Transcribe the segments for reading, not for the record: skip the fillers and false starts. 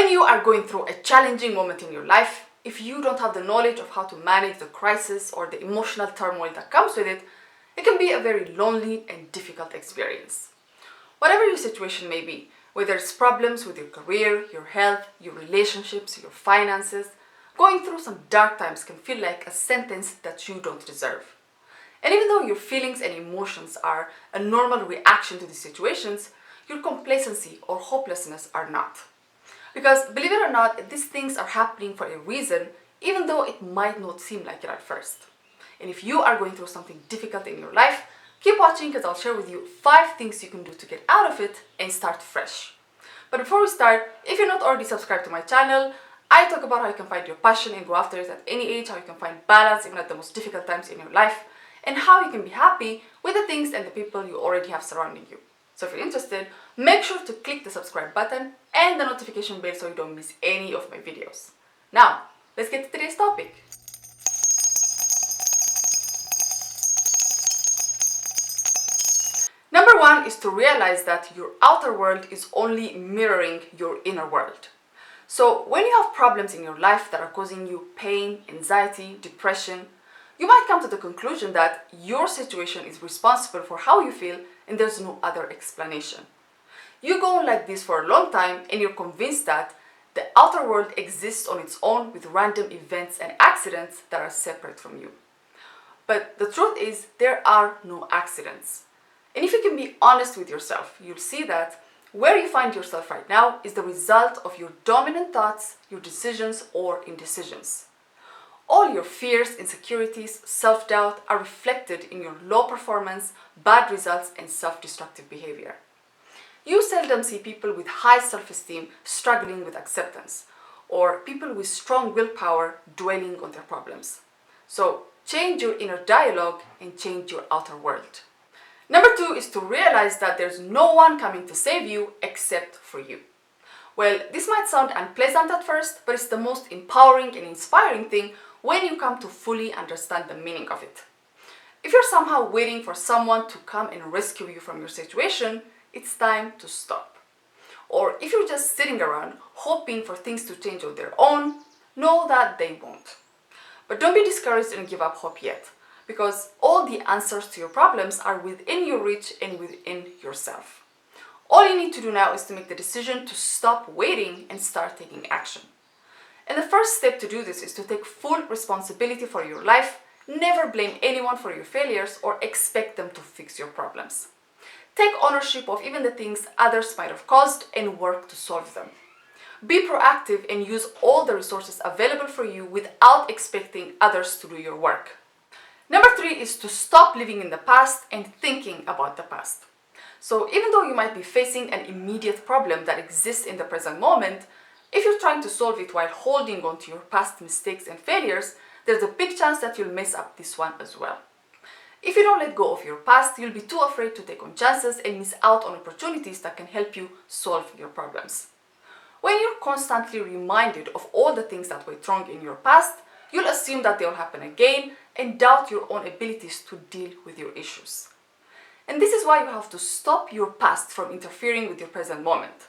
When you are going through a challenging moment in your life, if you don't have the knowledge of how to manage the crisis or the emotional turmoil that comes with it, it can be a very lonely and difficult experience. Whatever your situation may be, whether it's problems with your career, your health, your relationships, your finances, going through some dark times can feel like a sentence that you don't deserve. And even though your feelings and emotions are a normal reaction to these situations, your complacency or hopelessness are not. Because believe it or not, these things are happening for a reason, even though it might not seem like it at first. And if you are going through something difficult in your life, keep watching because I'll share with you 5 things you can do to get out of it and start fresh. But before we start, if you're not already subscribed to my channel, I talk about how you can find your passion and go after it at any age, how you can find balance even at the most difficult times in your life, and how you can be happy with the things and the people you already have surrounding you. So if you're interested, make sure to click the subscribe button and the notification bell so you don't miss any of my videos. Now, let's get to today's topic. Number 1 is to realize that your outer world is only mirroring your inner world. So when you have problems in your life that are causing you pain, anxiety, depression, you might come to the conclusion that your situation is responsible for how you feel and there's no other explanation. You go on like this for a long time and you're convinced that the outer world exists on its own with random events and accidents that are separate from you. But the truth is there are no accidents. And if you can be honest with yourself, you'll see that where you find yourself right now is the result of your dominant thoughts, your decisions, or indecisions. All your fears, insecurities, self-doubt are reflected in your low performance, bad results, and self-destructive behavior. You seldom see people with high self-esteem struggling with acceptance, or people with strong willpower dwelling on their problems. So change your inner dialogue and change your outer world. Number 2 is to realize that there's no one coming to save you except for you. Well, this might sound unpleasant at first, but it's the most empowering and inspiring thing when you come to fully understand the meaning of it. If you're somehow waiting for someone to come and rescue you from your situation, it's time to stop. Or if you're just sitting around hoping for things to change on their own, know that they won't. But don't be discouraged and give up hope yet, because all the answers to your problems are within your reach and within yourself. All you need to do now is to make the decision to stop waiting and start taking action. And the first step to do this is to take full responsibility for your life. Never blame anyone for your failures or expect them to fix your problems. Take ownership of even the things others might have caused and work to solve them. Be proactive and use all the resources available for you without expecting others to do your work. Number 3 is to stop living in the past and thinking about the past. So even though you might be facing an immediate problem that exists in the present moment, if you're trying to solve it while holding on to your past mistakes and failures, there's a big chance that you'll mess up this one as well. If you don't let go of your past, you'll be too afraid to take on chances and miss out on opportunities that can help you solve your problems. When you're constantly reminded of all the things that went wrong in your past, you'll assume that they'll happen again and doubt your own abilities to deal with your issues. And this is why you have to stop your past from interfering with your present moment.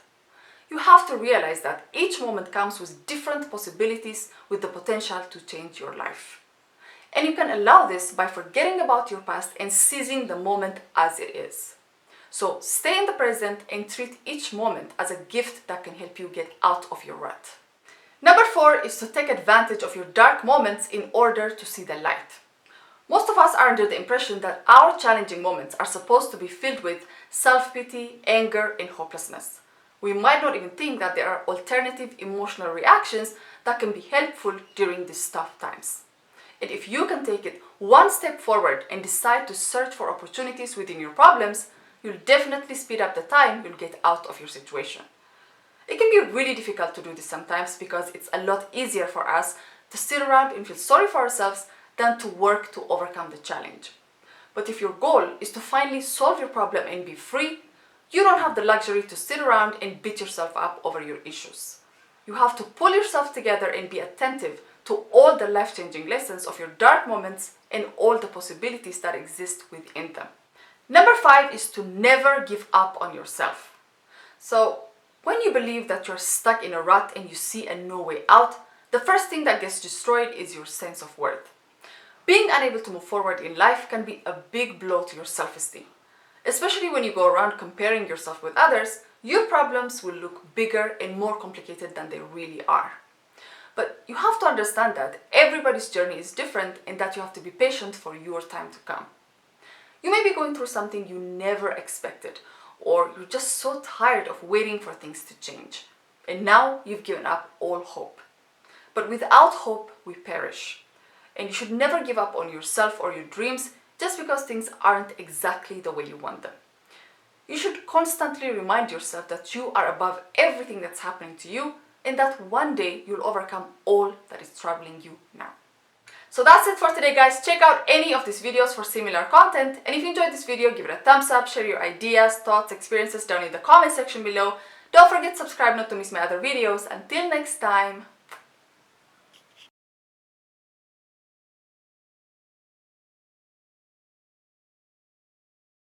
You have to realize that each moment comes with different possibilities with the potential to change your life. And you can allow this by forgetting about your past and seizing the moment as it is. So stay in the present and treat each moment as a gift that can help you get out of your rut. Number 4 is to take advantage of your dark moments in order to see the light. Most of us are under the impression that our challenging moments are supposed to be filled with self-pity, anger, and hopelessness. We might not even think that there are alternative emotional reactions that can be helpful during these tough times. And if you can take it one step forward and decide to search for opportunities within your problems, you'll definitely speed up the time you'll get out of your situation. It can be really difficult to do this sometimes because it's a lot easier for us to sit around and feel sorry for ourselves than to work to overcome the challenge. But if your goal is to finally solve your problem and be free, you don't have the luxury to sit around and beat yourself up over your issues. You have to pull yourself together and be attentive to all the life-changing lessons of your dark moments and all the possibilities that exist within them. Number 5 is to never give up on yourself. So When you believe that you're stuck in a rut and you see a no way out, the first thing that gets destroyed is your sense of worth. Being unable to move forward in life can be a big blow to your self-esteem. Especially when you go around comparing yourself with others, your problems will look bigger and more complicated than they really are. But you have to understand that everybody's journey is different and that you have to be patient for your time to come. You may be going through something you never expected, or you're just so tired of waiting for things to change. And now you've given up all hope. But without hope, we perish. And you should never give up on yourself or your dreams just because things aren't exactly the way you want them. You should constantly remind yourself that you are above everything that's happening to you and that one day you'll overcome all that is troubling you now. So that's it for today, guys. Check out any of these videos for similar content. And if you enjoyed this video, give it a thumbs up, share your ideas, thoughts, experiences down in the comment section below. Don't forget to subscribe not to miss my other videos. Until next time.